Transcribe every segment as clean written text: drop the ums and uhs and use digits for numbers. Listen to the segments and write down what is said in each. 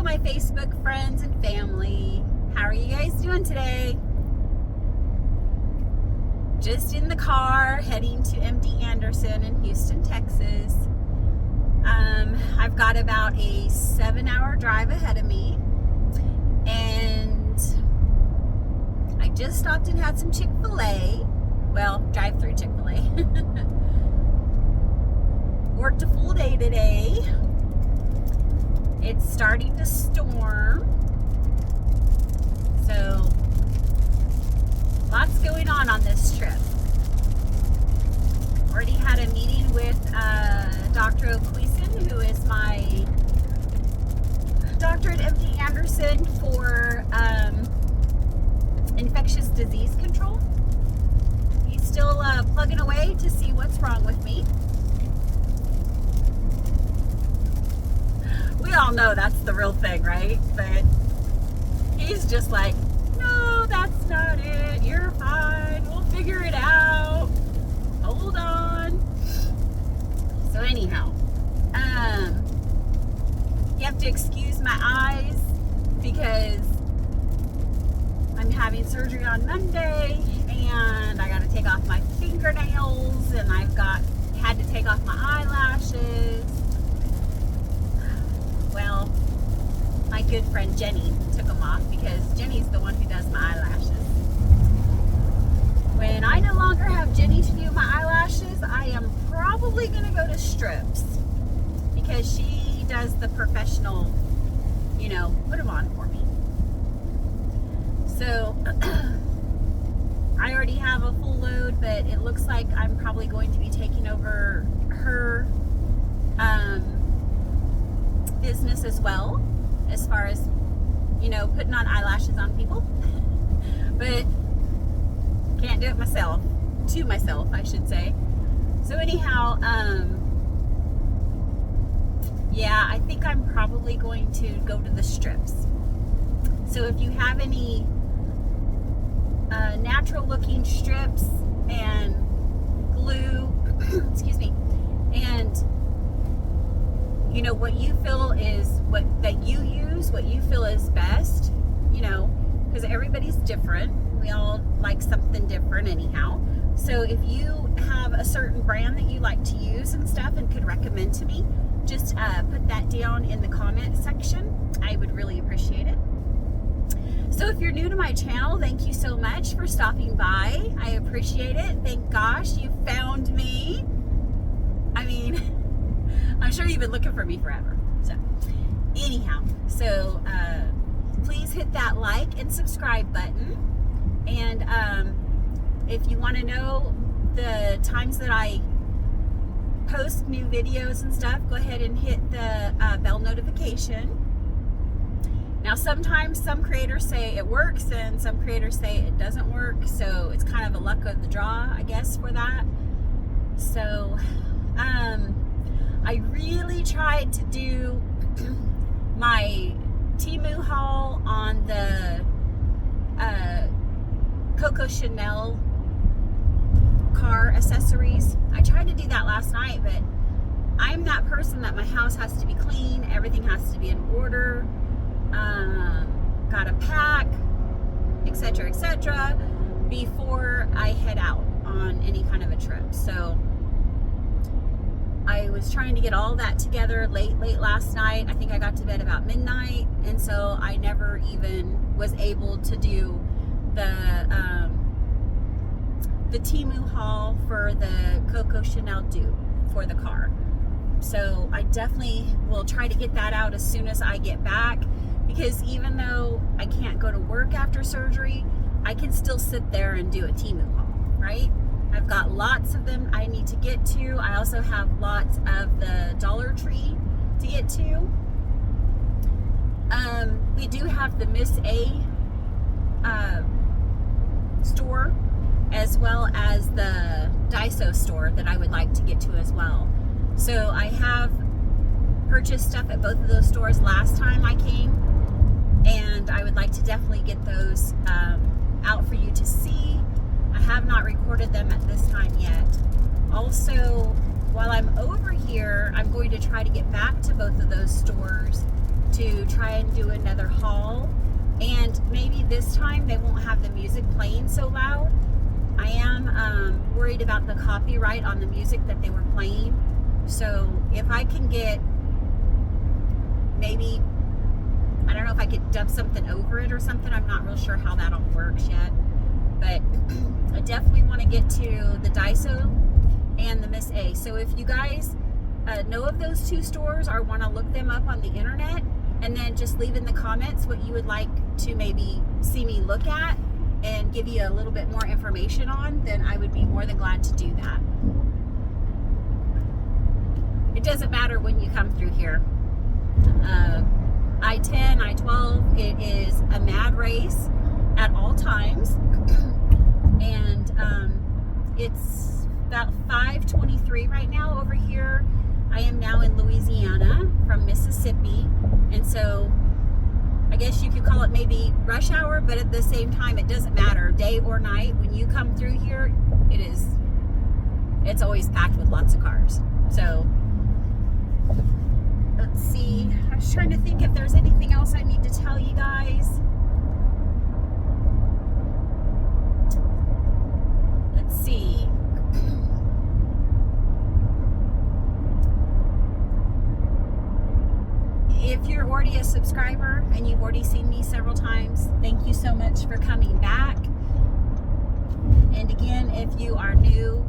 Hello, my Facebook friends and family. How are you guys doing today? Just in the car heading to MD Anderson in Houston, Texas. I've got about a 7-hour drive ahead of me, and I just stopped and had some Chick-fil-A. Well, drive-through Chick-fil-A. Worked a full day today. It's starting to storm, so lots going on this trip. Already had a meeting with Dr. O'Cleason, who is my doctor at MD Anderson for infectious disease control. He's still plugging away to see what's wrong with me. We all know that's the real thing, right? But he's just like, no, that's not it. You're fine. We'll figure it out. Hold on. So anyhow, you have to excuse my eyes because I'm having surgery on Monday, and I got to take off my fingernails, and had to take off my eyelashes. Well, my good friend Jenny took them off because Jenny's the one who does my eyelashes. When I no longer have Jenny to do my eyelashes, I am probably going to go to Strips because she does the professional, put them on for me. So, I already have a full load, but it looks like I'm probably going to be taking over her business as well, as far as putting on eyelashes on people. But can't do it to myself I should say. So anyhow, yeah, I think I'm probably going to go to the Strips. So if you have any natural looking strips and glue excuse me, and what you feel is what you feel is best, because everybody's different. We all like something different anyhow. So if you have a certain brand that you like to use and stuff and could recommend to me, just put that down in the comment section. I would really appreciate it. So if you're new to my channel, thank you so much for stopping by. I appreciate it. Thank gosh you found me. I mean, I'm sure you've been looking for me forever. So anyhow, please hit that like and subscribe button. And if you want to know the times that I post new videos and stuff, go ahead and hit the bell notification. Now, sometimes some creators say it works and some creators say it doesn't work. So it's kind of a luck of the draw, I guess, for that. So I really tried to do my Temu haul on the Coco Chanel car accessories. I tried to do that last night, but I'm that person that my house has to be clean, everything has to be in order, gotta pack, etc., before I head out on any kind of a trip. So I was trying to get all that together late last night. I think I got to bed about midnight, and so I never even was able to do the Temu haul for the Coco Chanel dupe for the car. So I definitely will try to get that out as soon as I get back, because even though I can't go to work after surgery, I can still sit there and do a Temu haul, right? I've got lots of them I need to get to. I also have lots of the Dollar Tree to get to. We do have the Miss A store, as well as the Daiso store that I would like to get to as well. So I have purchased stuff at both of those stores last time I came, and I would like to definitely get those out for you to see. I have not recorded them at this time yet. Also, while I'm over here, I'm going to try to get back to both of those stores to try and do another haul, and maybe this time they won't have the music playing so loud. I am worried about the copyright on the music that they were playing. So if I can get maybe, I don't know if I could dub something over it or something. I'm not real sure how that all works yet. But I definitely want to get to the Daiso and the Miss A. So if you guys know of those two stores or want to look them up on the internet, and then just leave in the comments what you would like to maybe see me look at and give you a little bit more information on, then I would be more than glad to do that. It doesn't matter when you come through here. I-10, I-12, it is a mad race at all times. And it's about 5:23 right now over here. I am now in Louisiana from Mississippi. And so I guess you could call it maybe rush hour, but at the same time, it doesn't matter, day or night. When you come through here, it's always packed with lots of cars. So let's see. I was trying to think if there's anything else I need to tell you guys. Let's see. If you're already a subscriber and you've already seen me several times, thank you so much for coming back. And again, if you are new,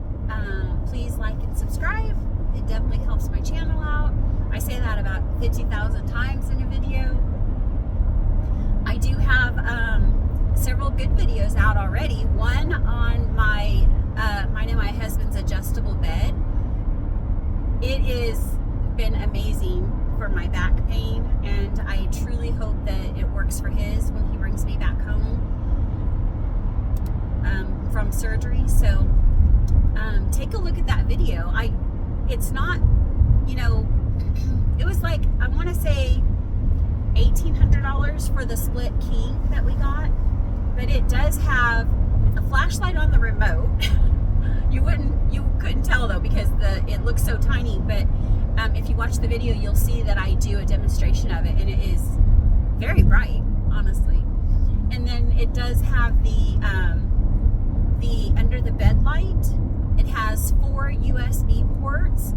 please like and subscribe. It definitely helps my channel out. I say that about 50,000 times in a video. I do have several good videos out already. One on mine and my husband's adjustable bed. It has been amazing for my back pain, and I truly hope that it works for his when he brings me back home from surgery. So take a look at that video. It's not, it was like, I want to say $1,800 for the split king that we got, but it does have a flashlight on the remote. You couldn't tell though, because it looks so tiny, but if you watch the video, you'll see that I do a demonstration of it, and it is very bright, honestly. And then it does have the under the bed light. It has 4 USB ports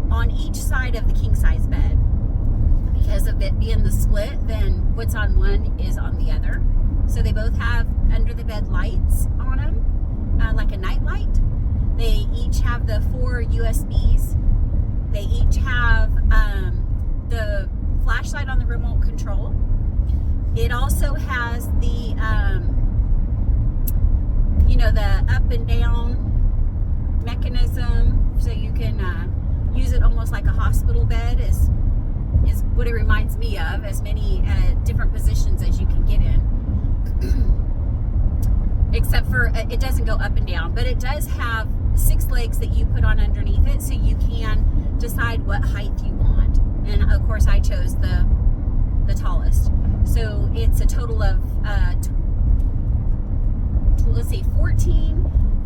on each side of the king size bed. Because of it being the split, then what's on one is on the other. So they both have under the bed lights on them, like a night light. They each have the 4 USBs. They each have the flashlight on the remote control. It also has the, the up and down mechanism, so you can use it almost like a hospital bed is what it reminds me of, as many different positions as you can get in. Except for it doesn't go up and down, but it does have 6 legs that you put on underneath it, so you can decide what height you want. And of course I chose the tallest. So it's a total of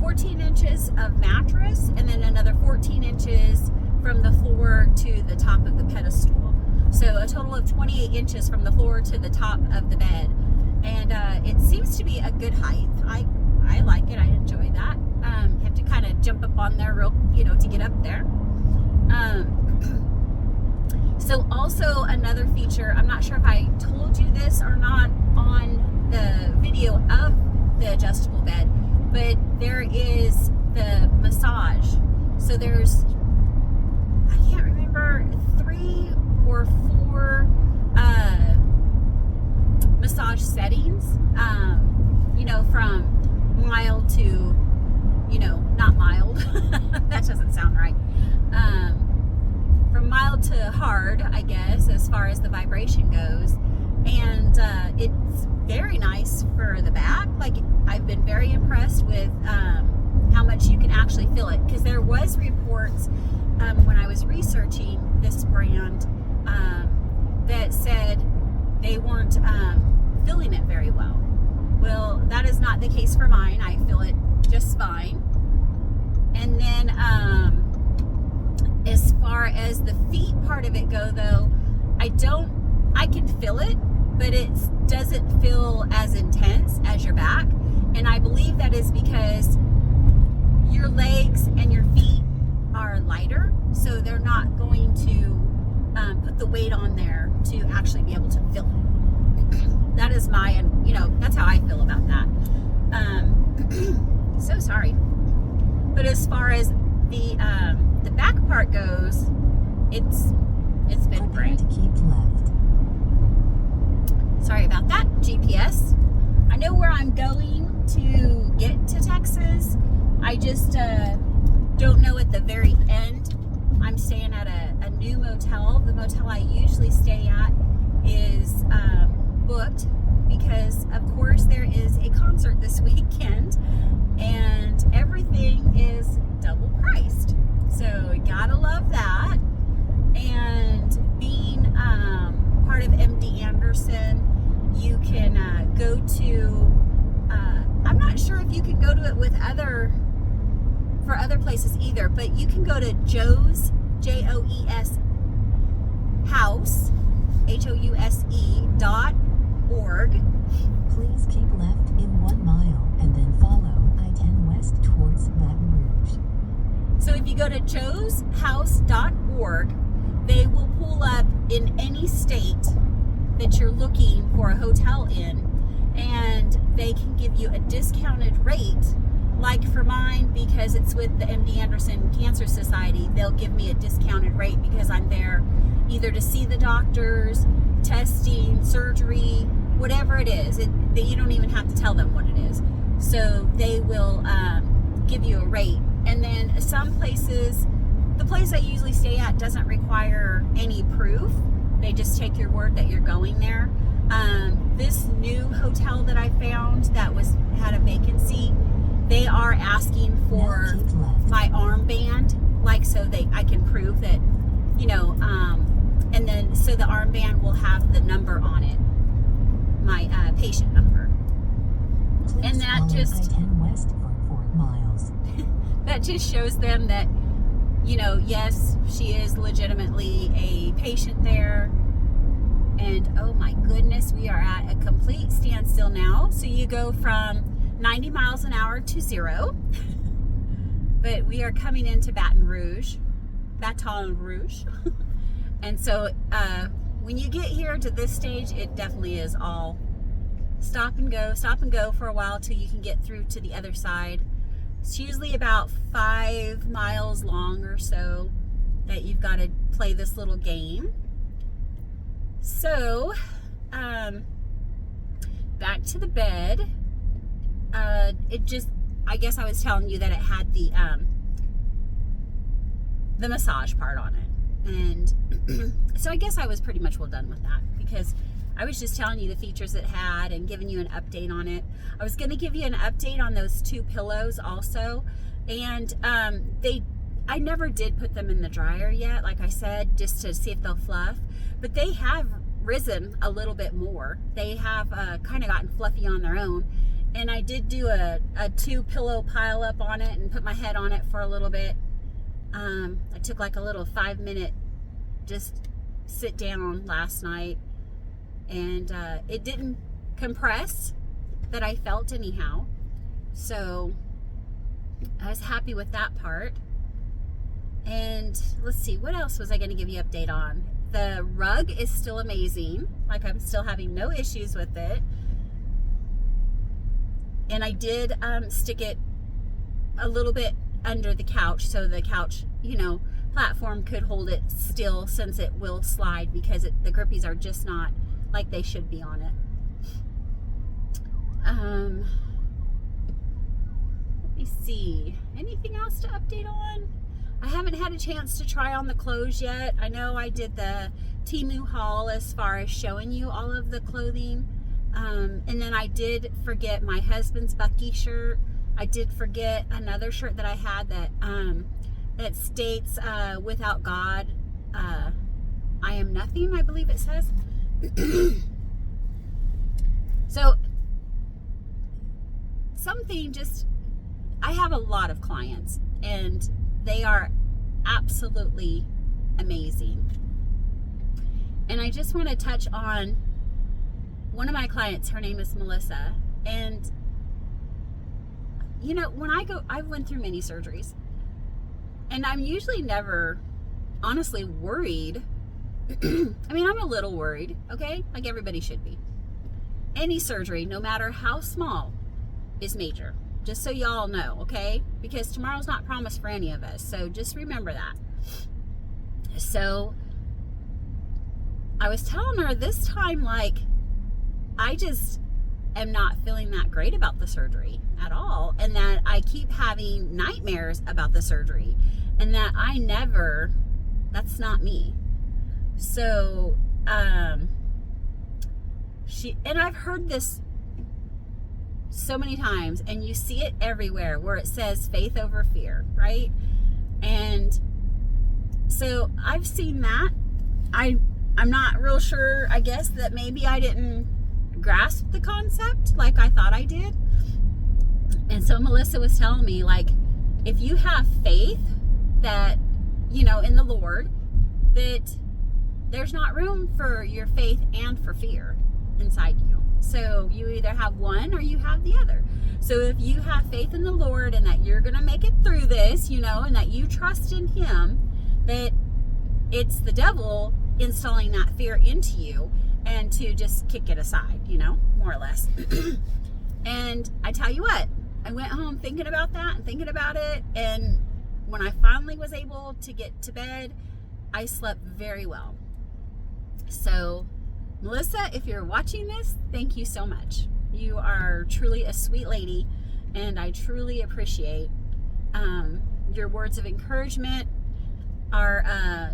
14 inches of mattress, and then another 14 inches from the floor to the top of the pedestal. So a total of 28 inches from the floor to the top of the bed. And it seems to be a good height. I like it. I enjoy that. You have to kind of jump up on there to get up there. So also another feature, I'm not sure if I told you this or not on the video of the adjustable bed, but there is the massage. So there's, I can't remember, 3 or 4 massage settings, from mild to, not mild. That doesn't sound right. From mild to hard, I guess, as far as the vibration goes. And it's very nice for the back. Like, I've been very impressed with how much you can actually feel it. Because there was reports when I was researching this brand that said they weren't feeling it very well. Well, that is not the case for mine. I feel it just fine. And then as far as the feet part of it go, though, I don't I can feel it, but it doesn't feel as intense as your back. And I believe that is because your legs and your feet are lighter, so they're not going to put the weight on there to actually be able to feel it. That is my, that's how I feel about that. So sorry. But as far as the back part goes, it's been great. To keep left. Sorry about that, GPS. I know where I'm going to get to Texas. I just don't know at the very end. I'm staying at a new motel. The motel I usually stay at is booked because, of course, there is a concert this weekend and everything is double priced. So gotta love that. And being part of MD Anderson, you can go to, I'm not sure if you can go to it with for other places either, but you can go to Joe's, Joes, house, HOUSE.org. Please keep left in 1 mile and then follow I-10 west towards Baton Rouge. So if you go to joeshouse.org, they will pull up in any state that you're looking for a hotel in, and they can give you a discounted rate. Like for mine, because it's with the MD Anderson Cancer Society, they'll give me a discounted rate because I'm there either to see the doctors, testing, surgery, whatever it is. You don't even have to tell them what it is. So they will give you a rate. And then some places, the place I usually stay at doesn't require any proof. They just take your word that you're going there. This new hotel that I found that had a vacancy, they are asking for my armband, like so I can prove that, and then so the armband will have the number on it, my patient number. Please and that follow just I-10 west for 4 miles. that just shows them that, yes, she is legitimately a patient there. And oh my goodness, we are at a complete standstill now. So you go from 90 miles an hour to 0. But we are coming into Baton Rouge. And so when you get here to this stage, it definitely is all stop and go for a while till you can get through to the other side. It's usually about 5 miles long or so that you've got to play this little game. So, back to the bed. I guess I was telling you that it had the massage part on it. And so I guess I was pretty much well done with that because I was just telling you the features it had and giving you an update on it. I was going to give you an update on those 2 pillows also. And I never did put them in the dryer yet, like I said, just to see if they'll fluff. But they have risen a little bit more. They have kind of gotten fluffy on their own. And I did do a 2 pillow pile up on it and put my head on it for a little bit. I took like a little 5-minute just sit down last night. And it didn't compress that I felt anyhow. So I was happy with that part. And let's see, what else was I going to give you an update on? The rug is still amazing. Like I'm still having no issues with it. And I did stick it a little bit under the couch so the couch, platform could hold it still since it will slide because the grippies are just not like they should be on it. Let me see. Anything else to update on? I haven't had a chance to try on the clothes yet. I know I did the Temu haul as far as showing you all of the clothing. And then I did forget my husband's Bucky shirt. I did forget another shirt that I had that states, without God, I am nothing, I believe it says. So I have a lot of clients and they are absolutely amazing. And I just want to touch on one of my clients. Her name is Melissa. And, you know, when I went through many surgeries. And I'm usually never, honestly, worried. I mean, I'm a little worried, okay? Like everybody should be. Any surgery, no matter how small, is major. Just so y'all know, okay? Because tomorrow's not promised for any of us. So just remember that. So I was telling her this time, like, I just am not feeling that great about the surgery at all. And that I keep having nightmares about the surgery. And that that's not me. So, and I've heard this so many times, and you see it everywhere where it says faith over fear, right? And so I've seen that. I'm not real sure, I guess, that maybe I didn't grasp the concept like I thought I did. And so Melissa was telling me, like, if you have faith that, you know, in the Lord, that there's not room for your faith and for fear inside you. So you either have one or you have the other. So if you have faith in the Lord and that you're going to make it through this, you know, and that you trust in Him, that it's the devil installing that fear into you, and to just kick it aside, you know, more or less. And I tell you what, I went home thinking about that and thinking about it. And when I finally was able to get to bed, I slept very well. So, Melissa, if you're watching this, thank you so much. You are truly a sweet lady, and I truly appreciate your words of encouragement, our,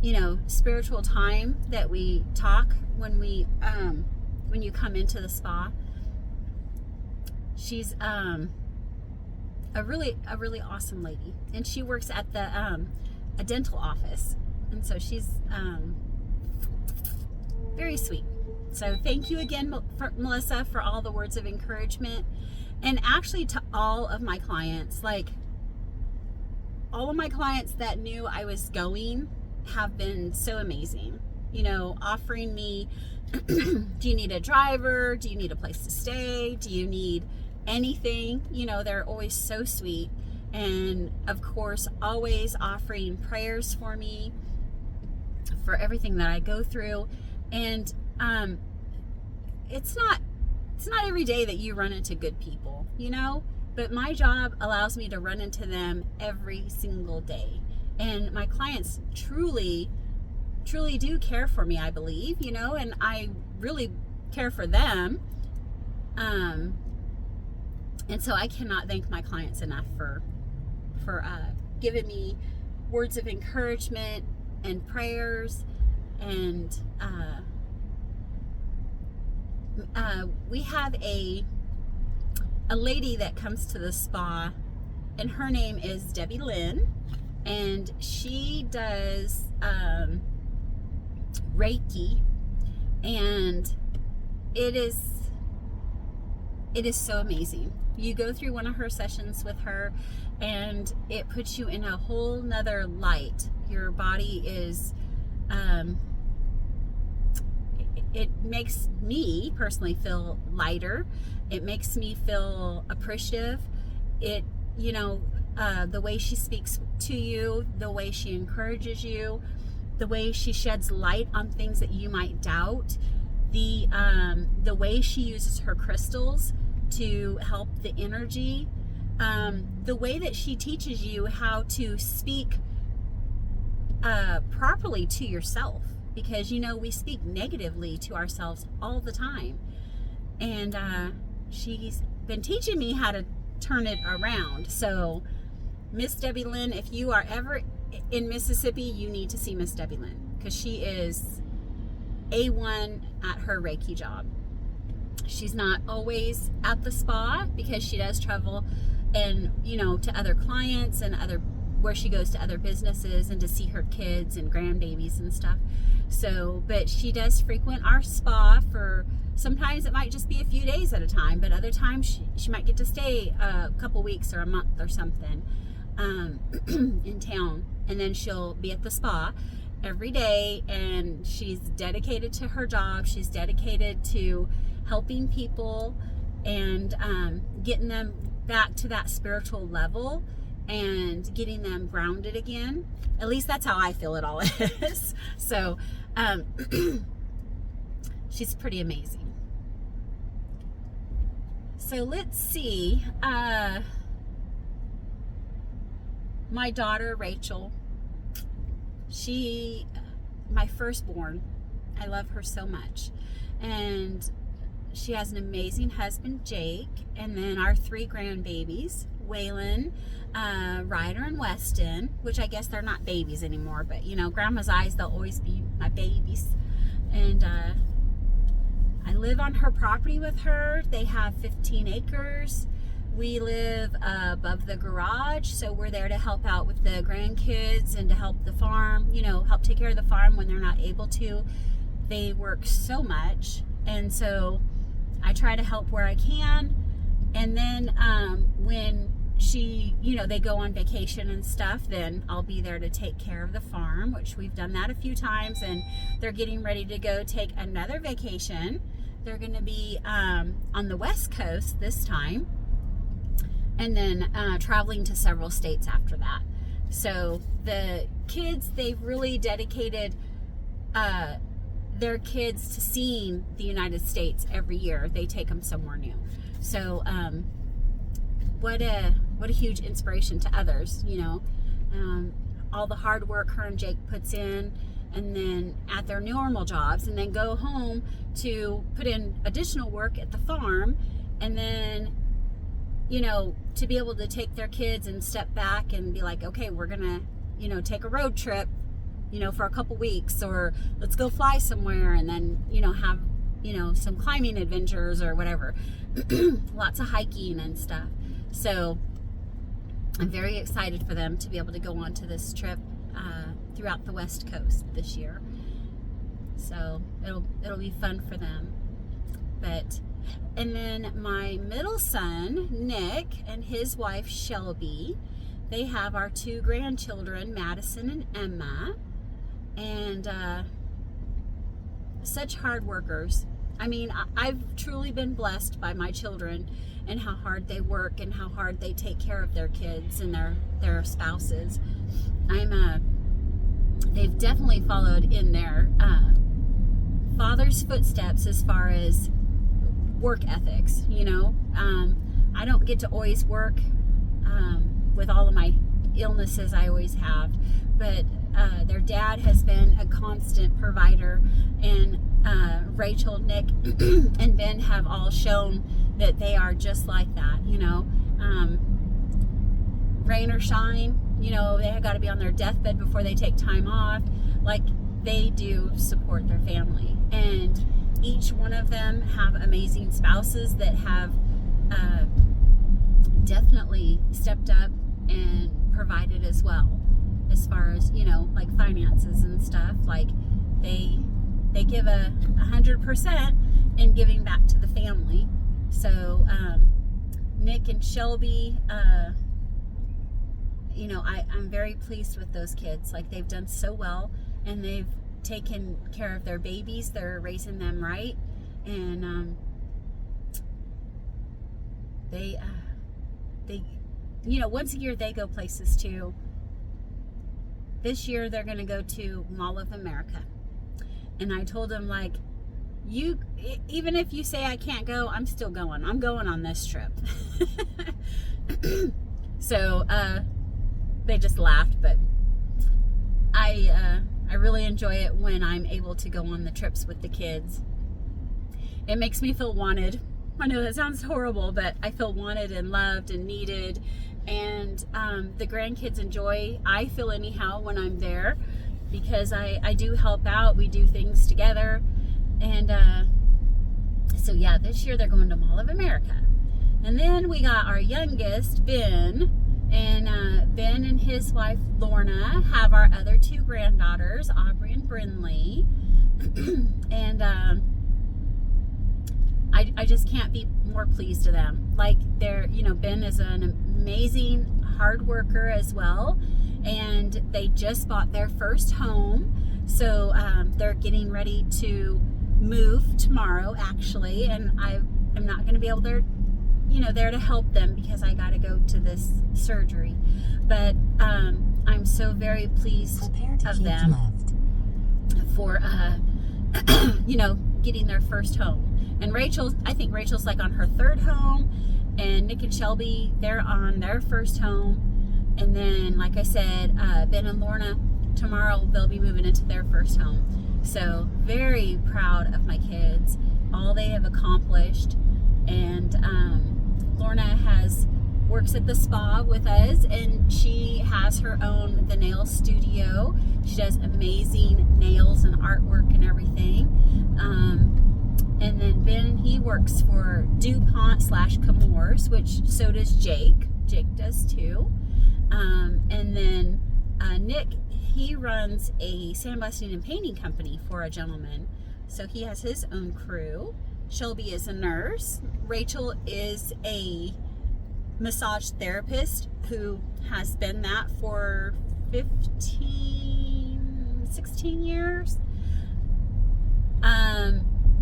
you know, spiritual time that we talk when you come into the spa. She's a really awesome lady, and she works at the a dental office, and so she's very sweet. So thank you again, Melissa, for all the words of encouragement. And actually, to all of my clients, like all of my clients that knew I was going have been so amazing, you know, offering me, do you need a driver? Do you need a place to stay? Do you need anything? You know, they're always so sweet. And of course, always offering prayers for me, for everything that I go through. And it's not every day that you run into good people, you know, but my job allows me to run into them every single day. And my clients truly do care for me, I believe, you know, and I really care for them. And so I cannot thank my clients enough for giving me words of encouragement and prayers. And we have a lady that comes to the spa, and her name is Debbie Lynn, and she does Reiki, and it is so amazing. You go through one of her sessions with her, and it puts you in a whole nother light. Your body is it makes me personally feel lighter. It makes me feel appreciative. It, you know, the way she speaks to you, the way she encourages you, the way she sheds light on things that you might doubt, the way she uses her crystals to help the energy, the way that she teaches you how to speak properly to yourself, because, you know, we speak negatively to ourselves all the time. And she's been teaching me how to turn it around. So Miss Debbie Lynn, if you are ever in Mississippi, you need to see Miss Debbie Lynn, because she is A1 at her Reiki job. She's not always at the spa because she does travel and, you know, to other clients and where she goes to other businesses and to see her kids and grandbabies and stuff. So, but she does frequent our spa for, sometimes it might just be a few days at a time, but other times she might get to stay a couple weeks or a month or something in town, and then she'll be at the spa. every day, and she's dedicated to her job. She's dedicated to helping people and getting them back to that spiritual level and getting them grounded again. At least that's how I feel it all is. So she's pretty amazing. So let's see. My daughter Rachel, my firstborn, I love her so much, and she has an amazing husband, Jake, and then our 3 grandbabies, Waylon, Ryder, and Weston, which I guess they're not babies anymore, but you know, grandma's eyes, they'll always be my babies. And I live on her property with her. They have 15 acres. We live above the garage, so we're there to help out with the grandkids and to help the farm, you know, help take care of the farm when they're not able to. They work so much, and so I try to help where I can. And then when they go on vacation and stuff, then I'll be there to take care of the farm, which we've done that a few times, and they're getting ready to go take another vacation. They're going to be on the West Coast this time, and then traveling to several states after that. So the kids, they've really dedicated their kids to seeing the United States every year. They take them somewhere new. So what a huge inspiration to others, you know. All the hard work her and Jake puts in, and then at their normal jobs, and then go home to put in additional work at the farm, and then, you know, to be able to take their kids and step back and be like, okay, we're gonna, you know, take a road trip, you know, for a couple weeks, or let's go fly somewhere, and then, you know, have, you know, some climbing adventures or whatever. Lots of hiking and stuff. So I'm very excited for them to be able to go on to this trip throughout the West Coast this year. So it'll be fun for them. And then my middle son, Nick, and his wife, Shelby, they have our 2 grandchildren, Madison and Emma, and such hard workers. I mean, I've truly been blessed by my children and how hard they work and how hard they take care of their kids and their spouses. They've definitely followed in their father's footsteps as far as work ethics, you know. I don't get to always work with all of my illnesses I always have, but their dad has been a constant provider, and Rachel, Nick, and Ben have all shown that they are just like that, you know. Rain or shine, you know, they have got to be on their deathbed before they take time off. Like, they do support their family, and each one of them have amazing spouses that have definitely stepped up and provided as well, as far as, you know, like finances and stuff. Like, they give 100% in giving back to the family. So Nick and Shelby, you know, I'm very pleased with those kids. Like, they've done so well, and they've taken care of their babies. They're raising them right, and they you know, once a year they go places too. This year they're going to go to Mall of America, and I told them, like, you, even if you say I can't go, I'm still going. I'm going on this trip. So they just laughed, but I really enjoy it when I'm able to go on the trips with the kids. It makes me feel wanted. I know that sounds horrible, but I feel wanted and loved and needed. And the grandkids enjoy, I feel anyhow, when I'm there, because I do help out. We do things together. And so yeah, this year they're going to Mall of America. And then we got our youngest, Ben. And Ben and his wife, Lorna, have our other 2 granddaughters, Aubrey and Brinley. And I just can't be more pleased to them. Like, they're, you know, Ben is an amazing hard worker as well. And they just bought their first home. So they're getting ready to move tomorrow, actually, and I'm not going to be able to, there to help them because I got to go to this surgery. But I'm so very pleased of them for, getting their first home. And I think Rachel's like on her third home, and Nick and Shelby, they're on their first home. And then, like I said, Ben and Lorna, tomorrow they'll be moving into their first home. So very proud of my kids, all they have accomplished. And Lorna works at the spa with us, and she has her own The Nail Studio. She does amazing nails and artwork and everything. And then Ben, he works for DuPont/Chemours, which so does Jake. Jake does too. And then Nick, he runs a sandblasting and painting company for a gentleman. So he has his own crew. Shelby is a nurse. Rachel is a massage therapist who has been that for 16 years.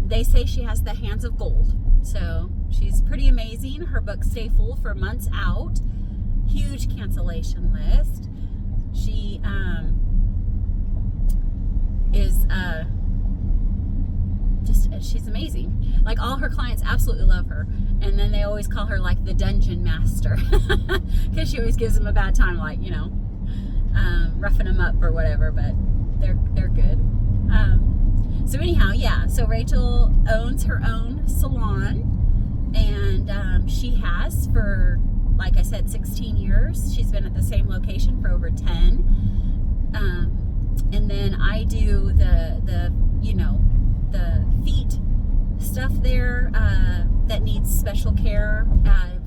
They say she has the hands of gold. So she's pretty amazing. Her books stay full for months out. Huge cancellation list. She she's amazing. Like, all her clients absolutely love her, and then they always call her like the dungeon master because she always gives them a bad time, like, roughing them up or whatever. But they're good. So anyhow, yeah. So Rachel owns her own salon, and she has for, like I said, 16 years. She's been at the same location for over 10. And then I do the feet stuff there that needs special care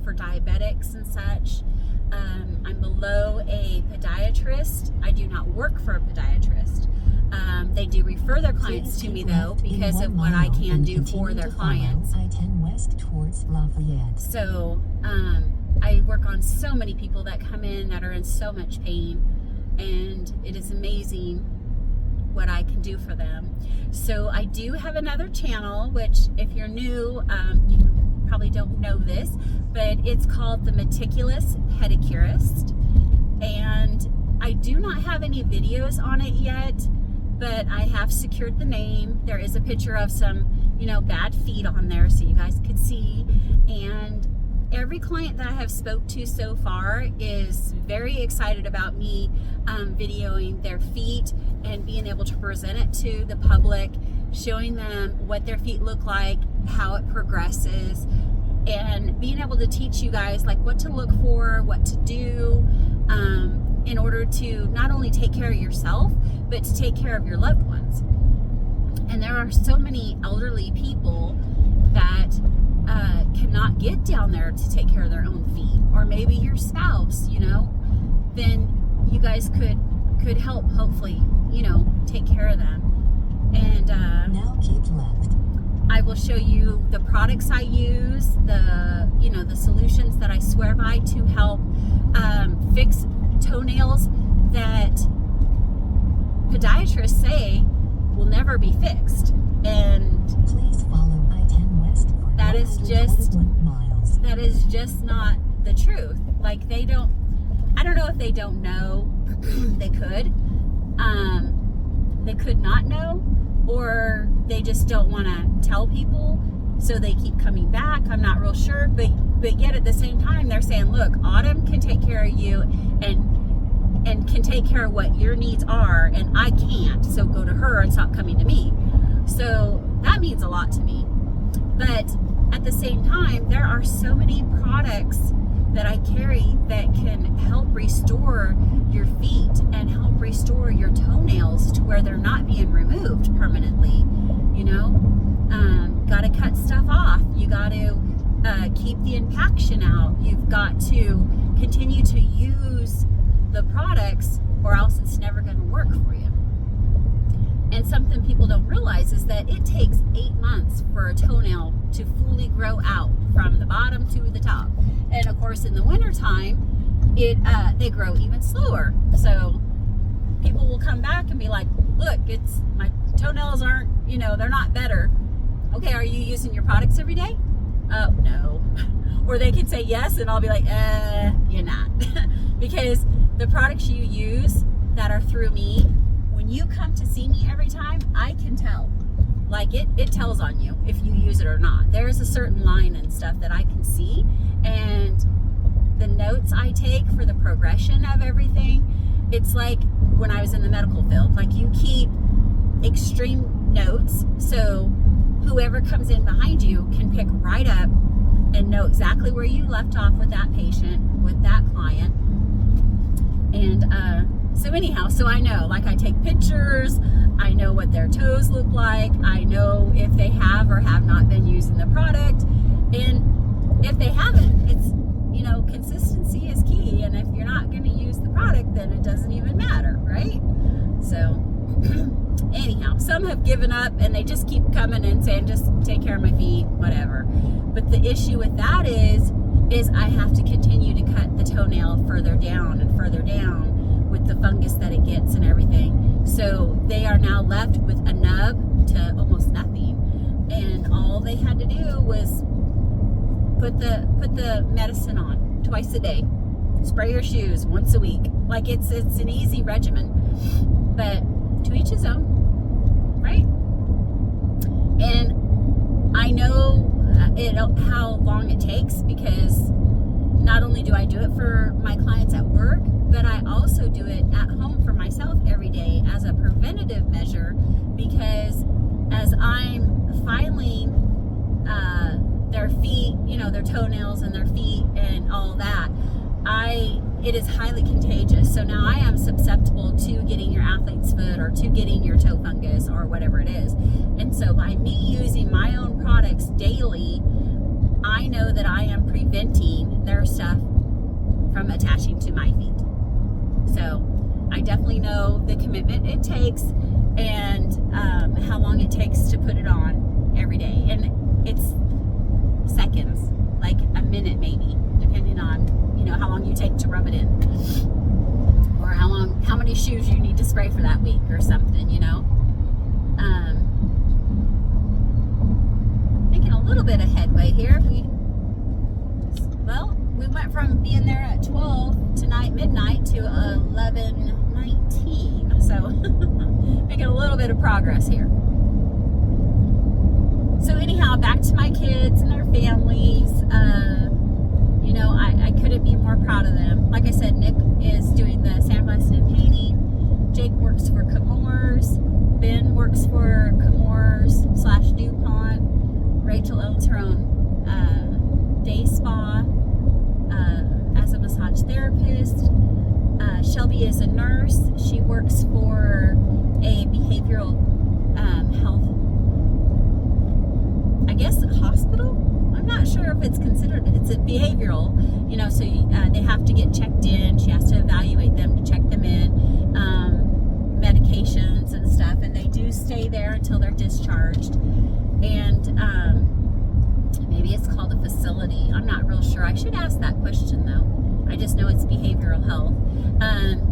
for diabetics and such. I'm below a podiatrist. I do not work for a podiatrist. They do refer their clients to me, though, because of what I can do for their clients. I-10 west towards Lafayette. So I work on so many people that come in that are in so much pain, and it is amazing what I can do for them. So I do have another channel, which if you're new, you probably don't know this, but it's called The Meticulous Pedicurist, and I do not have any videos on it yet, but I have secured the name. There is a picture of some, bad feet on there so you guys could see, and every client that I have spoke to so far is very excited about me videoing their feet and being able to present it to the public, showing them what their feet look like, how it progresses, and being able to teach you guys like what to look for, what to do in order to not only take care of yourself, but to take care of your loved ones. And there are so many elderly people that cannot get down there to take care of their own feet, or maybe your spouse, then you guys could help, hopefully, take care of them. And now keep left. I will show you the products I use, the solutions that I swear by to help fix toenails that podiatrists say will never be fixed. And please follow I-10 west for that is just not the truth. Like, I don't know if they don't know. They could not know, or they just don't want to tell people, so they keep coming back. I'm not real sure, but yet at the same time they're saying, look, Autumn can take care of you and can take care of what your needs are, and I can't, so go to her and stop coming to me. So that means a lot to me. But at the same time, there are so many products that I carry that can help restore your feet and help restore your toenails to where they're not being removed permanently. Got to cut stuff off. You got to keep the impaction out. You've got to continue to use the products, or else it's never going to work for you. And something people don't realize is that it takes 8 months for a toenail to fully grow out from the bottom to the top. And of course, in the wintertime, they grow even slower. So people will come back and be like, look, it's my toenails aren't, they're not better. Okay, are you using your products every day? Oh, no. Or they could say yes, and I'll be like, you're not. Because the products you use that are through me, when you come to see me every time, I can tell. Like it tells on you if you use it or not. There's a certain line and stuff that I can see, and the notes I take for the progression of everything, it's like when I was in the medical field. Like, you keep extreme notes, so whoever comes in behind you can pick right up and know exactly where you left off with that patient, with that client. And so anyhow, so I know, like, I take pictures, I know what their toes look like, I know if they have or have not been using the product, and if they haven't, it's, consistency is key, and if you're not going to use the product, then it doesn't even matter, right? So anyhow, some have given up and they just keep coming and saying, just take care of my feet, whatever. But the issue with that is I have to continue to cut the toenail further down and further down with the fungus that it gets and everything. So they are now left with a nub to almost nothing. And all they had to do was put the medicine on twice a day. Spray your shoes once a week. Like, it's an easy regimen. But to each his own, right? And I know how long it takes, because not only do I do it for my clients at work, but I also do it at home for myself every day as a preventative measure, because as I'm filing their feet, their toenails and their feet and all that, it is highly contagious. So now I am susceptible to getting your athlete's foot or to getting your toe fungus or whatever it is. And so by me using my own products daily, I know that I am preventing their stuff from attaching to my feet. So I definitely know the commitment it takes and how long it takes to put it on every day. And it's seconds, like a minute maybe, depending on how long you take to rub it in, or how many shoes you need to spray for that week or something. Making a little bit of headway here. We went from being there at 12 tonight midnight to 11:19, so making a little bit of progress here. So anyhow, back to my kids and their families. I couldn't be more proud of them. Like I said, Nick is doing the sandblasting and painting. Jake works for Chemours. Ben works for Chemours/DuPont. Rachel owns her own day spa as a massage therapist. Shelby is a nurse. She works for a behavioral health, I guess, hospital. I'm not sure if it's considered, it's a behavioral, so they have to get checked in. She has to evaluate them to check them in, medications and stuff, and they do stay there until they're discharged. And maybe it's called a facility. I'm not real sure. I should ask that question though. I just know it's behavioral health.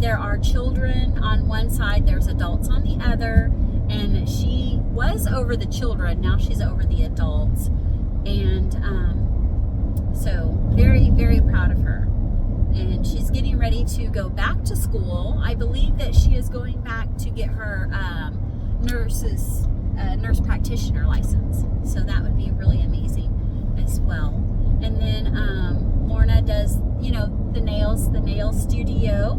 There are children on one side, there's adults on the other, and she was over the children, now she's over the adults. And so very, very proud of her. And she's getting ready to go back to school. I believe that she is going back to get her nurse practitioner license. So that would be really amazing as well. And then Lorna does, the nail studio.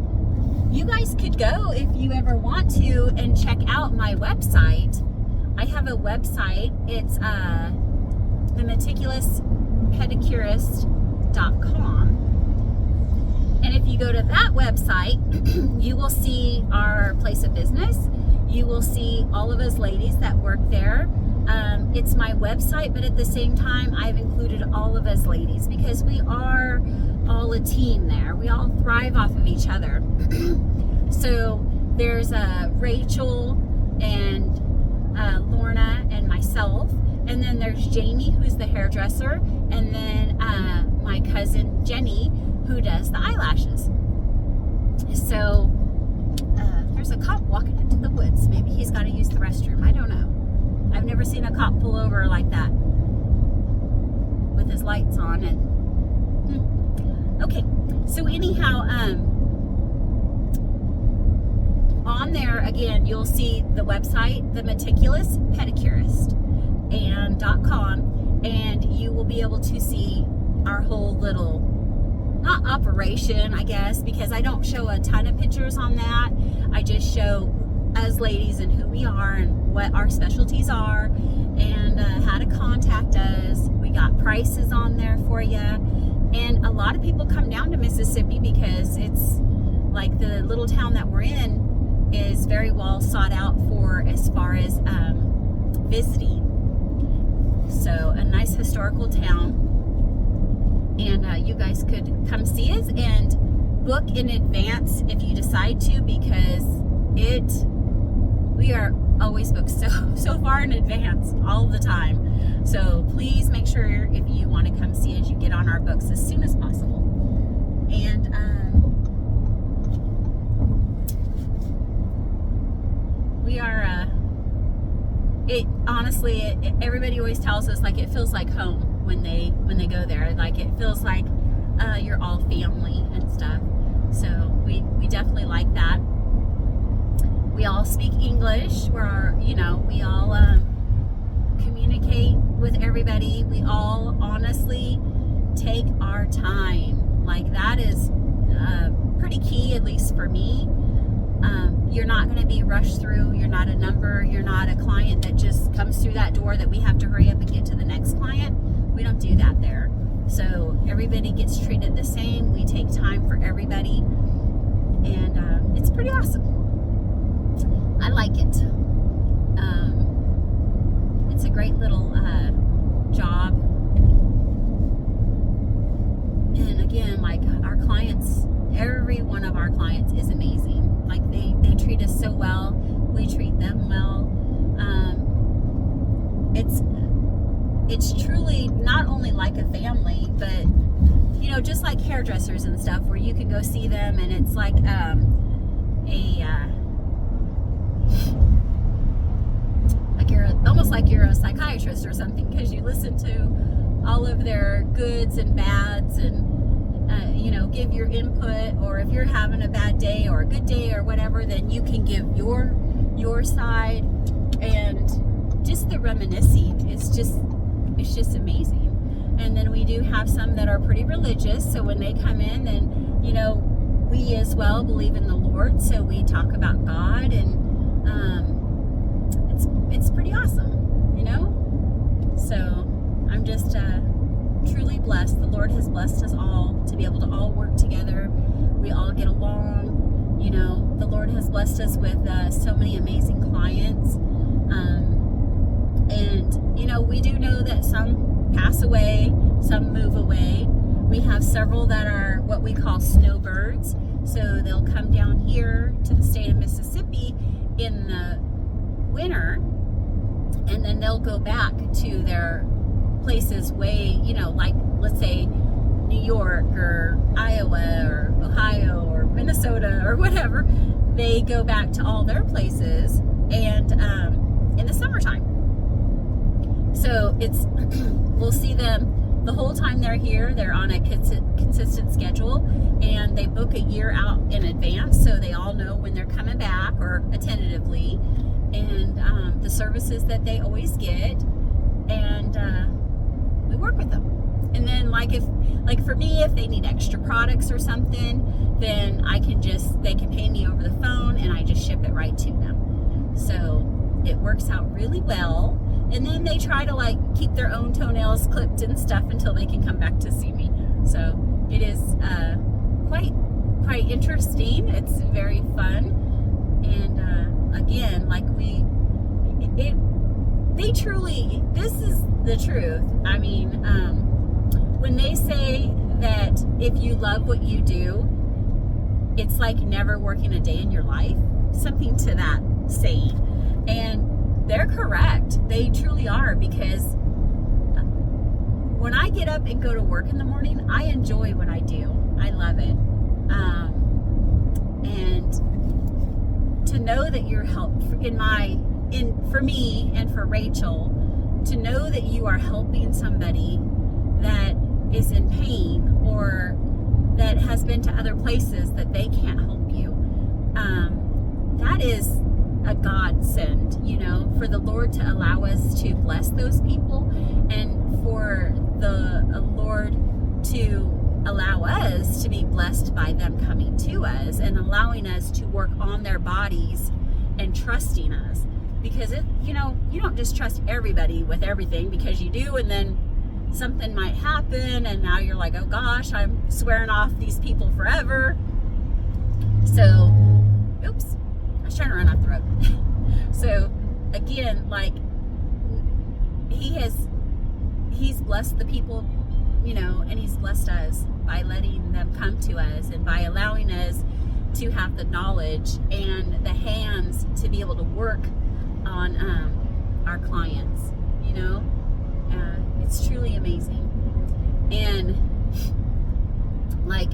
You guys could go if you ever want to and check out my website. I have a website. It's themeticulouspedicurist.com. And if you go to that website, you will see our place of business. You will see all of us ladies that work there. It's my website, but at the same time, I've included all of us ladies because we are all a team there. We all thrive off of each other. So there's Rachel and Lorna and myself. And then there's Jamie, who's the hairdresser. And then my cousin Jenny, who does the eyelashes. So there's a cop walking into the the woods. Maybe he's got to use the restroom. I don't know. I've never seen a cop pull over like that with his lights on. And okay, so anyhow, on there again, you'll see the website, the Meticulous Pedicurist and .com, and you will be able to see our whole little, not operation, I guess, because I don't show a ton of pictures on that. I just show us ladies and who we are and what our specialties are, and how to contact us. We got prices on there for you. And a lot of people come down to Mississippi because it's like the little town that we're in is very well sought out for as far as visiting. So a nice historical town. And you guys could come see us and book in advance if you decide to, because we are always booked so far in advance all the time. So please make sure if you want to come see us, you get on our books as soon as possible. And we are honestly, everybody always tells us like it feels like home when they go there. Like it feels like you're all family and stuff. So we definitely like that. We all speak English. We all communicate with everybody. We all honestly take our time. Like that is pretty key, at least for me. You're not going to be rushed through. You're not a number. You're not a client that just comes through that door that we have to hurry up and get to the next client. We don't do that there. So everybody gets treated the same. We take time for everybody. And it's pretty awesome. I like it. It's a great little job. And again, like our clients, every one of our clients is amazing. Like they treat us so well. We treat them well. It's truly not only like a family, but just like hairdressers and stuff, where you can go see them and it's like almost like you're a psychiatrist or something, because you listen to all of their goods and bads and give your input. Or if you're having a bad day or a good day or whatever, then you can give your side. And just the reminiscing it's just amazing. And then we do have some that are pretty religious, so when they come in, then we as well believe in the Lord, so we talk about God, and it's pretty awesome, so I'm just truly blessed. The Lord has blessed us all to be able to all work together. We all get along. The Lord has blessed us with so many amazing clients, and we do know that some pass away, some move away. We have several that are what we call snowbirds, so they'll come down here to the state of Mississippi in the winter, and then they'll go back to their places way, like let's say New York or Iowa or Ohio or Minnesota or whatever. They go back to all their places, and in the summertime. So we'll see them the whole time they're here. They're on a consistent schedule, and they book a year out in advance, so they all know when they're coming back, or tentatively, and the services that they always get, and we work with them. And then for me, if they need extra products or something, then they can pay me over the phone, and I just ship it right to them. So it works out really well. And then they try to keep their own toenails clipped and stuff until they can come back to see me. So it is quite interesting. It's very fun. And again, they truly, this is the truth. I mean, when they say that if you love what you do, it's like never working a day in your life, something to that saying. And they're correct. They truly are, because when I get up and go to work in the morning, I enjoy what I do. I love it. And to to know that you're for me and for Rachel, to know that you are helping somebody that is in pain or that has been to other places that they can't help you. That is a godsend, you know, for the Lord to allow us to bless those people, and for the Lord to allow us to be blessed by them coming to us and allowing us to work on their bodies and trusting us. Because you don't just trust everybody with everything, because you do, and then something might happen and now you're like, oh gosh, I'm swearing off these people forever. So, oops, I was trying to run off the road. So again, like, he's blessed the people, you know, and he's blessed us by letting them come to us and by allowing us to have the knowledge and the hands to be able to work on our clients, you know. It's truly amazing. And like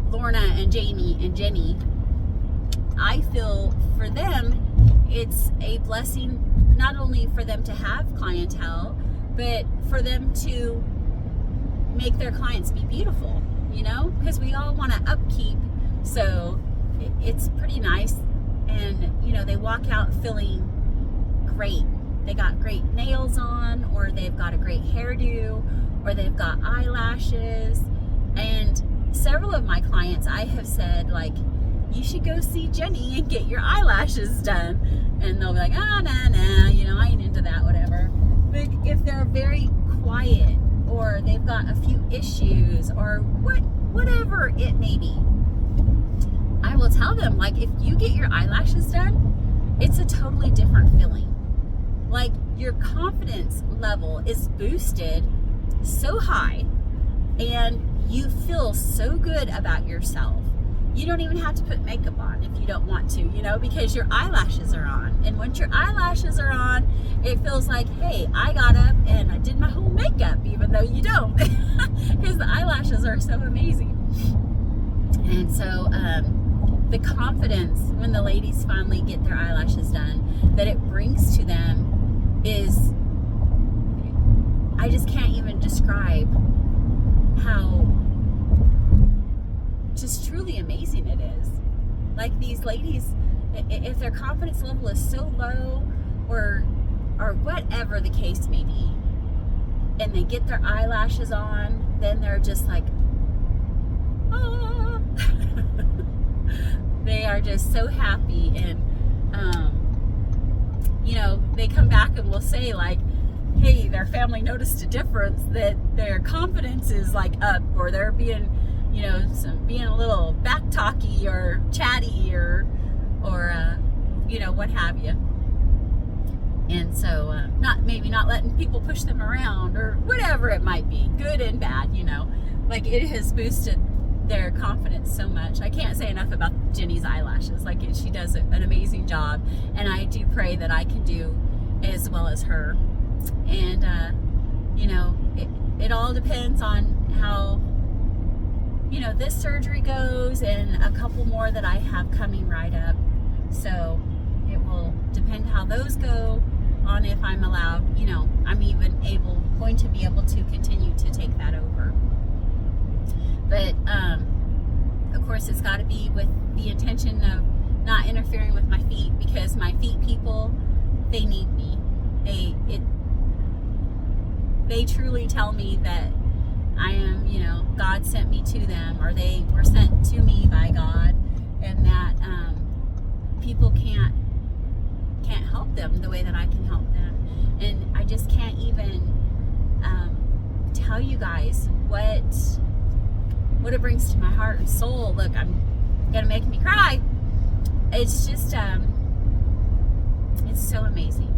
Lorna and Jamie and Jenny, I feel for them it's a blessing, not only for them to have clientele, but for them to make their clients be beautiful, you know, because we all want to upkeep. So it's pretty nice. And, you know, they walk out feeling great. They got great nails on, or they've got a great hairdo, or they've got eyelashes. And several of my clients, I have said, like, you should go see Jenny and get your eyelashes done. And they'll be like, oh, nah, you know, I ain't into that, whatever. But if they're very quiet, or they've got a few issues, or whatever it may be, I will tell them, like, if you get your eyelashes done, it's a totally different feeling. Like, your confidence level is boosted so high, and you feel so good about yourself. You don't even have to put makeup on if you don't want to, you know, because your eyelashes are on. And once your eyelashes are on, it feels like, hey, I got up and I did my whole makeup, even though you don't, because the eyelashes are so amazing. And so the confidence when the ladies finally get their eyelashes done that it brings to them is, I just can't even describe how just truly amazing it is. Like, these ladies, if their confidence level is so low, or whatever the case may be, and they get their eyelashes on, then they're just like, ah. They are just so happy. And you know, they come back and will say, like, hey, their family noticed a difference, that their confidence is like up, or they're being, you know, being a little back talky or chatty, or you know, what have you. And so maybe not letting people push them around, or whatever it might be, good and bad, you know. Like, it has boosted their confidence so much. I can't say enough about Jenny's eyelashes. Like, she does an amazing job, and I do pray that I can do as well as her. And you know, it all depends on how, you know, this surgery goes, and a couple more that I have coming right up. So it will depend how those go, on if I'm allowed, you know, I'm even going to be able to continue to take that over. But of course, it's got to be with the intention of not interfering with my feet, because my feet people, they need me. They truly tell me that I am, you know, God sent me to them, or they were sent to me by God, and that people can't help them the way that I can help them. And I just can't even tell you guys what it brings to my heart and soul. Look, I'm gonna make me cry. It's just it's so amazing.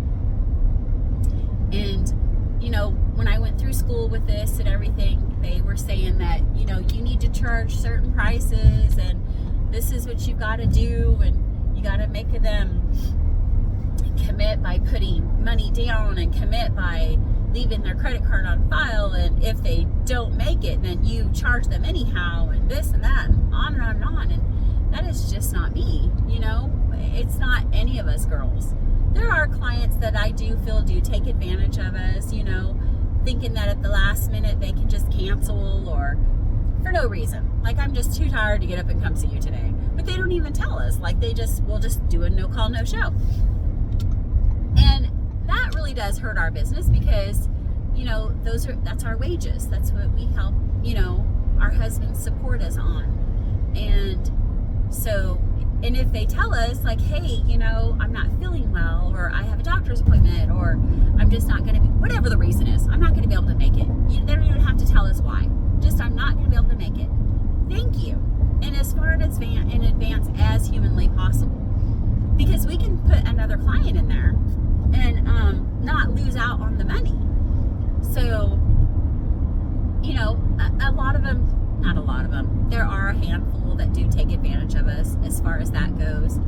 And you know, when I went through school with this and everything, they were saying that, you know, you need to charge certain prices, and this is what you got to do, and you got to make them commit by putting money down, and commit by leaving their credit card on file, and if they don't make it, then you charge them anyhow, and this and that, and on and on and on. And that is just not me, you know. it's not any of us girls. There are clients that I do feel do take advantage of us, you know, thinking that at the last minute they can just cancel or for no reason. Like, I'm just too tired to get up and come see you today. But they don't even tell us. Like, we'll just do a no call, no show. And that really does hurt our business because, you know, that's our wages. That's what we help, you know, our husbands support us on. And so, and if they tell us like, hey, you know, I'm not feeling well, or I have a doctor's appointment, or I'm just not going to be, whatever the reason is, I'm not going to be able to make it. They don't even have to tell us why. Just, I'm not going to be able to make it. Thank you. And as far in advance as humanly possible. Because we can put another client in there and not lose out on the money. So, you know, a lot of them, not a lot of them, there are a handful that do take advantage of us as far as that goes.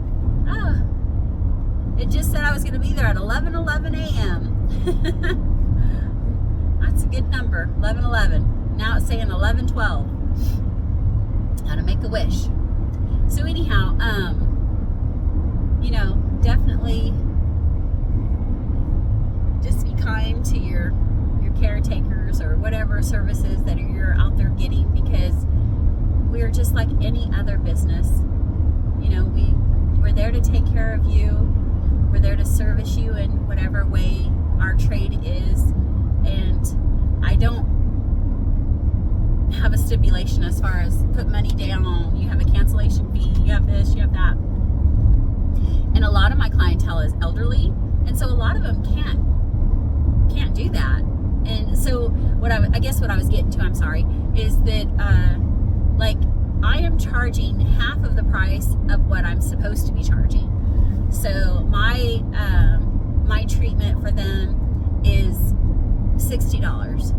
It just said I was going to be there at 11:11 a.m. That's a good number, 11:11. Now it's saying 11:12. Gotta make a wish. So anyhow, you know, definitely just be kind to your caretakers or whatever services that you're out there getting, because we're just like any other business. You know, we're there to take care of you. We're there to service you in whatever way our trade is. And I don't have a stipulation as far as put money down, you have a cancellation fee, you have this, you have that. And a lot of my clientele is elderly, and so a lot of them can't do that. And so I guess what I was getting to, I'm sorry, is that like I am charging half of the price of what I'm supposed to be charging. So my treatment for them is $60.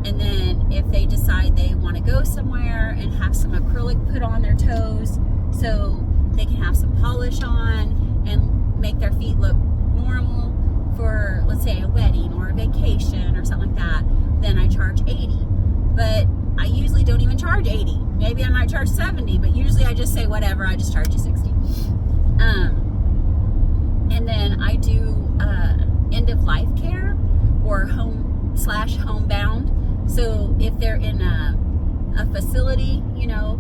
And then if they decide they want to go somewhere and have some acrylic put on their toes so they can have some polish on and make their feet look normal for, let's say, a wedding or a vacation or something like that, then I charge $80. But I usually don't even charge $80. Maybe I might charge $70, but usually I just say whatever, I just charge you $60. And then I do end-of-life care or homebound. So if they're in a facility, you know,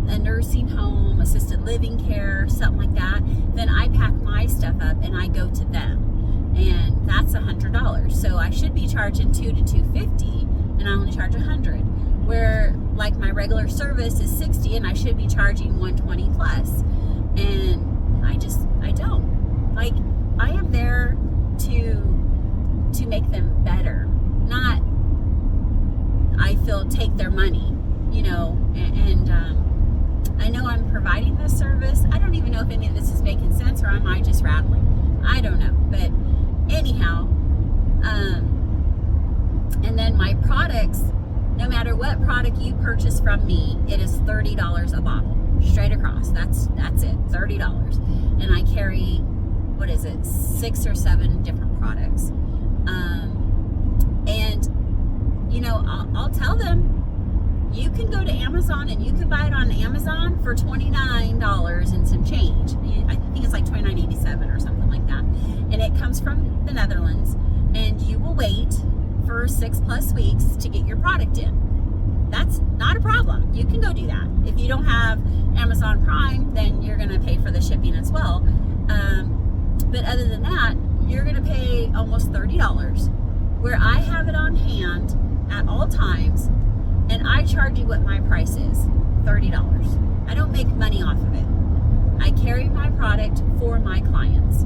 a nursing home, assisted living care, something like that, then I pack my stuff up and I go to them. And that's $100. So I should be charging $200 to $250, and I only charge $100. Where like my regular service is $60, and I should be charging $120 plus. And I don't. Like, I am there to make them better, not, I feel, take their money, you know. And I know I'm providing this service. I don't even know if any of this is making sense, or am I just rattling? I don't know. But anyhow, and then my products, no matter what product you purchase from me, it is $30 a bottle, straight across. That's it, $30. And I carry, 6 or 7 different products. And, you know, I'll tell them, you can go to Amazon and you can buy it on Amazon for $29 and some change. I think it's like $29.87 or something like that. And it comes from the Netherlands, and you will wait for 6+ weeks to get your product in. That's not a problem. You can go do that. If you don't have Amazon Prime, then you're going to pay for the shipping as well. But other than that, you're going to pay almost $30, where I have it on hand at all times, and I charge you what my price is, $30. I don't make money off of it. I carry my product for my clients.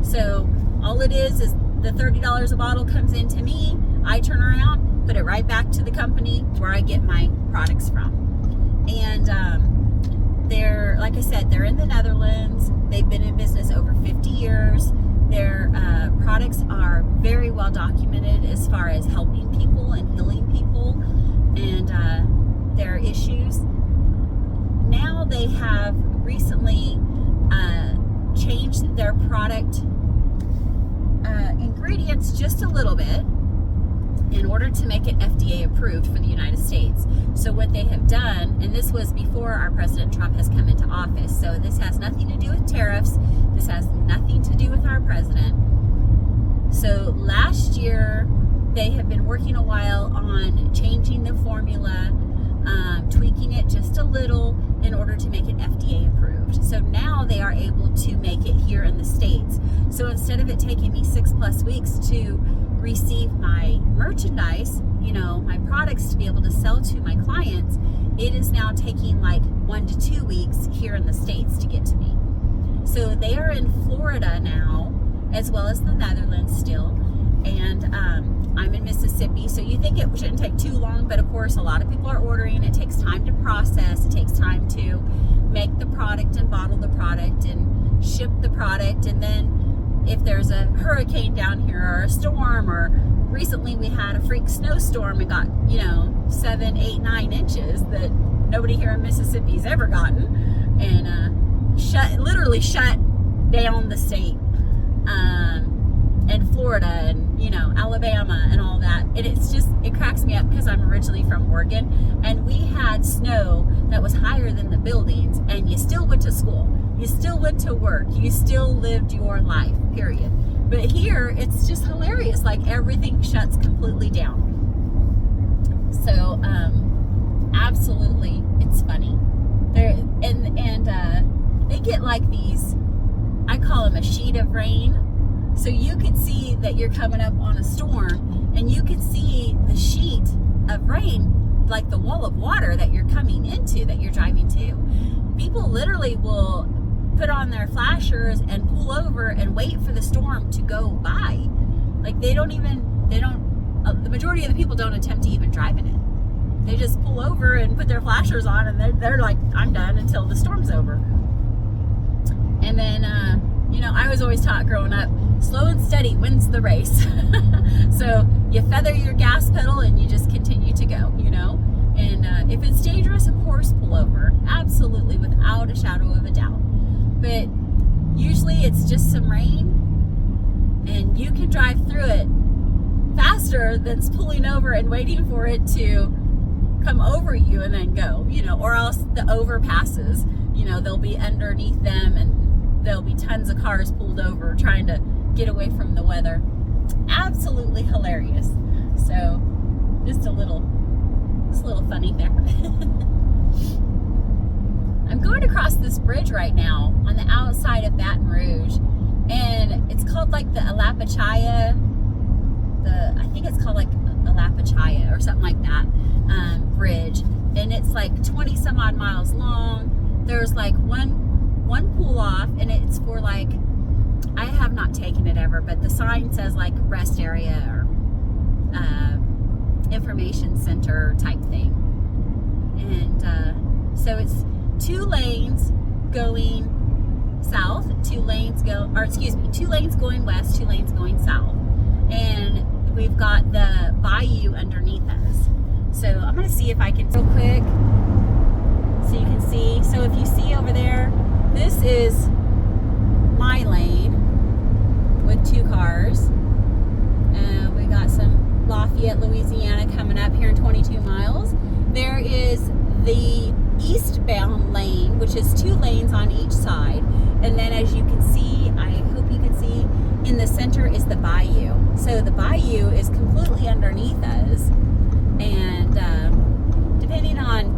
So all it is the $30 a bottle comes into me, I turn around, put it right back to the company where I get my products from. And they're, like I said, they're in the Netherlands. They've been in business over 50 years. Their products are very well documented as far as helping people and healing people and their issues. Now they have recently changed their product ingredients just a little bit, in order to make it FDA approved for the United States. So what they have done, and this was before our President Trump has come into office, so this has nothing to do with tariffs, this has nothing to do with our president. So last year, they have been working a while on changing the formula, tweaking it just a little in order to make it FDA approved. So now they are able to make it here in the States. So instead of it taking me 6+ weeks to receive my merchandise, my products to be able to sell to my clients, it is now taking like 1 to 2 weeks here in the States to get to me. So they are in Florida now, as well as the Netherlands still, and I'm in Mississippi, so you think it shouldn't take too long, but of course a lot of people are ordering. It takes time to process, it takes time to make the product and bottle the product and ship the product, and then if there's a hurricane down here or a storm, or recently we had a freak snowstorm and got 7, 8, 9 inches that nobody here in Mississippi's ever gotten, and literally shut down the state, and Florida and Alabama and all that. And it cracks me up because I'm originally from Oregon, and we had snow that was higher than the buildings, and you still went to school, you still went to work, you still lived your life, period. But here it's just hilarious, like everything shuts completely down. So absolutely, it's funny. They get like these, I call them a sheet of rain. So you could see that you're coming up on a storm, and you could see the sheet of rain, like the wall of water that you're coming into, that you're driving to. People literally will put on their flashers and pull over and wait for the storm to go by. Like the majority of the people don't attempt to even drive in it. They just pull over and put their flashers on, and they're like, I'm done until the storm's over. And then, I was always taught growing up, slow and steady wins the race. So you feather your gas pedal and you just continue to go, and if it's dangerous, of course, pull over, absolutely, without a shadow of a doubt. But usually it's just some rain, and you can drive through it faster than pulling over and waiting for it to come over you and then go, or else the overpasses, they'll be underneath them, and there'll be tons of cars pulled over trying to get away from the weather. Absolutely hilarious. So just a little funny there. I'm going across this bridge right now on the outside of Baton Rouge, and it's called like the Alapachaya, I think it's called like Alapachaya or something like that, bridge, and it's like 20 some odd miles long. There's like one pull off, and it's for like, I have not taken it ever, but the sign says like rest area or information center type thing. And so it's 2 lanes going south, 2 lanes going west, 2 lanes going south. And we've got the bayou underneath us. So I'm going to see if I can, real quick, so you can see. So if you see over there, this is my lane with 2 cars. We got some Lafayette, Louisiana coming up here in 22 miles. There is the eastbound lane, which is 2 lanes on each side. And then as you can see, I hope you can see, in the center is the bayou. So the bayou is completely underneath us. And depending on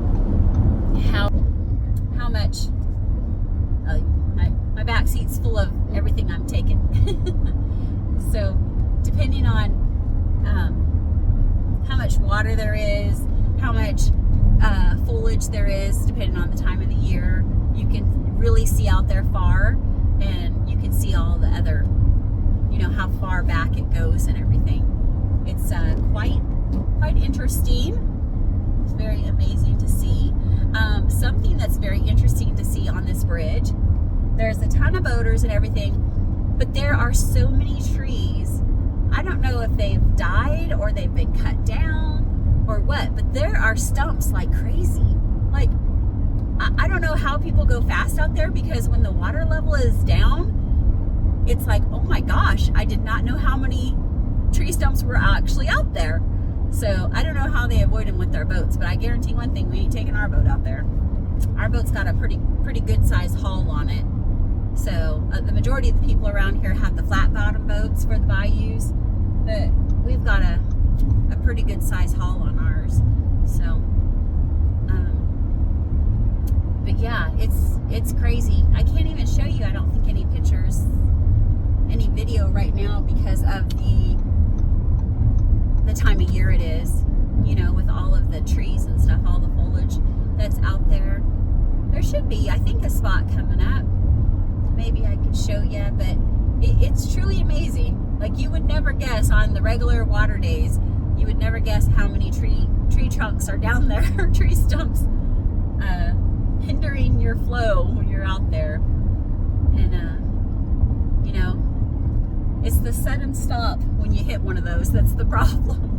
how much, my back seat's full of everything I'm taking. So depending on how much water there is, how much foliage there is, depending on the time of the year, you can really see out there far, and you can see all the other, how far back it goes and everything. It's quite interesting. It's very amazing to see. Something that's very interesting to see on this bridge, there's a ton of boaters and everything, but there are so many trees. I don't know if they've died or they've been cut down or what, but there are stumps like crazy. Like, I don't know how people go fast out there, because when the water level is down, it's like, oh my gosh, I did not know how many tree stumps were actually out there. So I don't know how they avoid them with their boats, but I guarantee one thing: we ain't taking our boat out there. Our boat's got a pretty good sized hull on it. So the majority of the people around here have the flat bottom boats for the bayous, but we've got a pretty good sized hull on ours. So, but yeah, it's crazy. I can't even show you, I don't think, any pictures, any video right now because of the time of year it is, you know, with all of the trees and stuff, all the foliage that's out there. There should be, I think, a spot coming up. Maybe I could show you, but it's truly amazing. Like, you would never guess on the regular water days, you would never guess how many tree trunks are down there, tree stumps, hindering your flow when you're out there. And, you know, it's the sudden stop when you hit one of those that's the problem.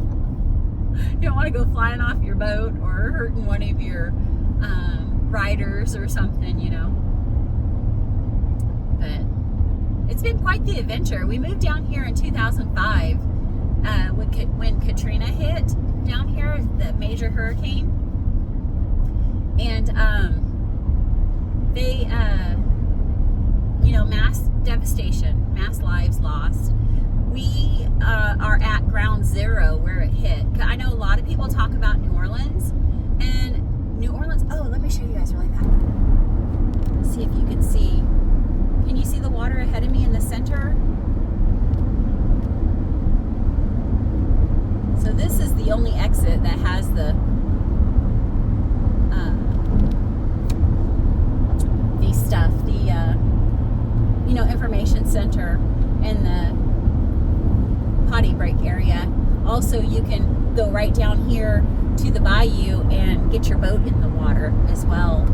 You don't want to go flying off your boat or hurting one of your riders or something, you know. But it's been quite the adventure. We moved down here in 2005 when Katrina hit down here, the major hurricane. And they, you know, mass devastation, mass lives lost. We are at ground zero where it hit. I know a lot of people talk about New Orleans, and New Orleans, oh, let me show you guys really fast. See if you can see. Can you see the water ahead of me in the center? So this is the only exit that has the stuff, you know, information center and the potty break area. Also, you can go right down here to the bayou and get your boat in the water as well.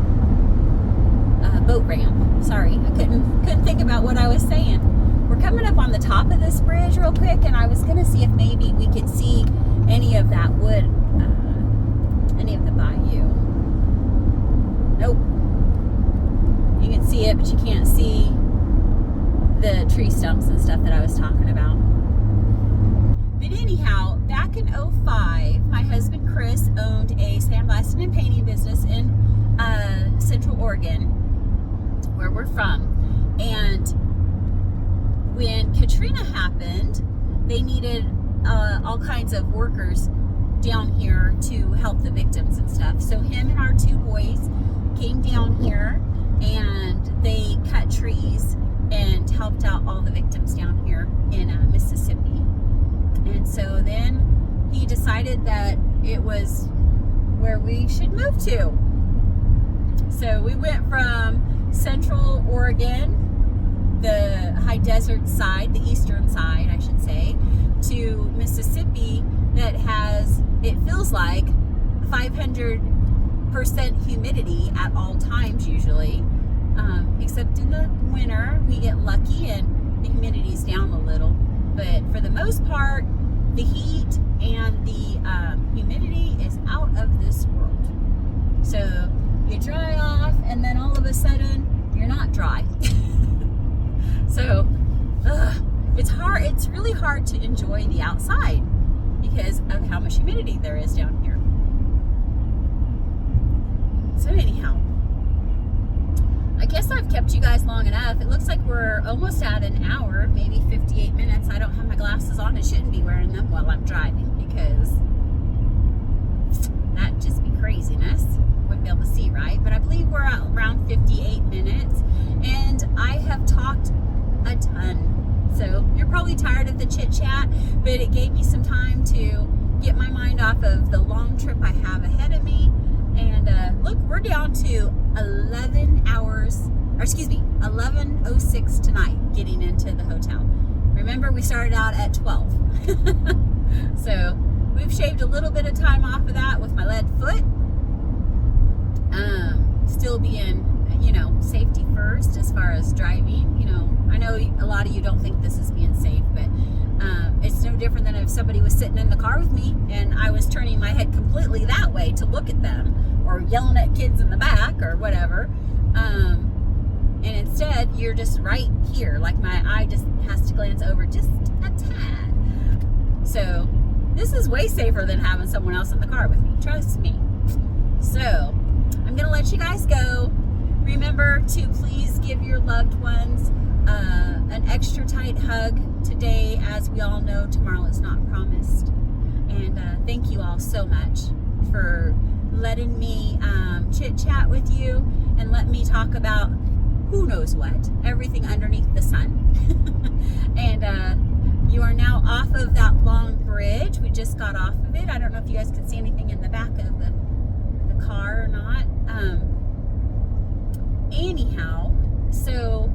Boat ramp. Sorry, I couldn't think about what I was saying. We're coming up on the top of this bridge real quick, and I was gonna see if maybe we could see any of that wood, any of the bayou. Nope. You can see it, but you can't see the tree stumps and stuff that I was talking about. But anyhow, back in 2005, my husband Chris owned a sandblasting and painting business in Central Oregon, where we're from. And when Katrina happened, they needed all kinds of workers down here to help the victims and stuff. So him and our two boys came down here and they cut trees and helped out all the victims down here in Mississippi. And so then he decided that it was where we should move to. So we went from Central Oregon, the high desert side, the eastern side, I should say, to Mississippi that has, it feels like, 500% humidity at all times usually. Except in the winter, we get lucky and the humidity's down a little. But for the most part, the heat and the humidity is out of this world. So you dry off, and then all of a sudden, you're not dry. So it's hard. It's really hard to enjoy the outside because of how much humidity there is down here. So anyhow, I guess I've kept you guys long enough. It looks like we're almost at an hour, maybe 58 minutes. I don't have my glasses on. I shouldn't be wearing them while I'm driving because that'd just be craziness. Wouldn't be able to see right. But I believe we're at around 58 minutes. And I have talked a ton. So you're probably tired of the chit-chat, but it gave me some time to get my mind off of the long trip I have ahead of me. And look, we're down to 11:06 tonight getting into the hotel. Remember, we started out at 12. So we've shaved a little bit of time off of that with my lead foot. Still being, you know, safety first as far as driving. You know, I know a lot of you don't think this is being safe, but it's no different than if somebody was sitting in the car with me and I was turning my head completely that way to look at them, or yelling at kids in the back or whatever. And instead, you're just right here. Like, my eye just has to glance over just a tad. So This is way safer than having someone else in the car with me. Trust me. So, I'm going to let you guys go. Remember to please give your loved ones an extra tight hug today. As we all know, tomorrow is not promised. And thank you all so much for letting me chit-chat with you and let me talk about who knows what, everything underneath the sun. And you are now off of that long bridge. We just got off of it. I don't know if you guys can see anything in the back of the car or not. Anyhow, so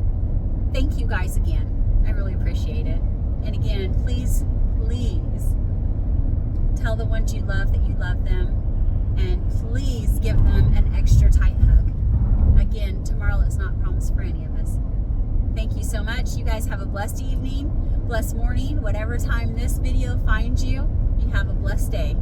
thank you guys again. I really appreciate it. And again, please tell the ones you love that you love them, and please give them an extra tight hug. Again, tomorrow is not promised for any of us. Thank you so much. You guys have a blessed evening, blessed morning, whatever time this video finds you. You have a blessed day.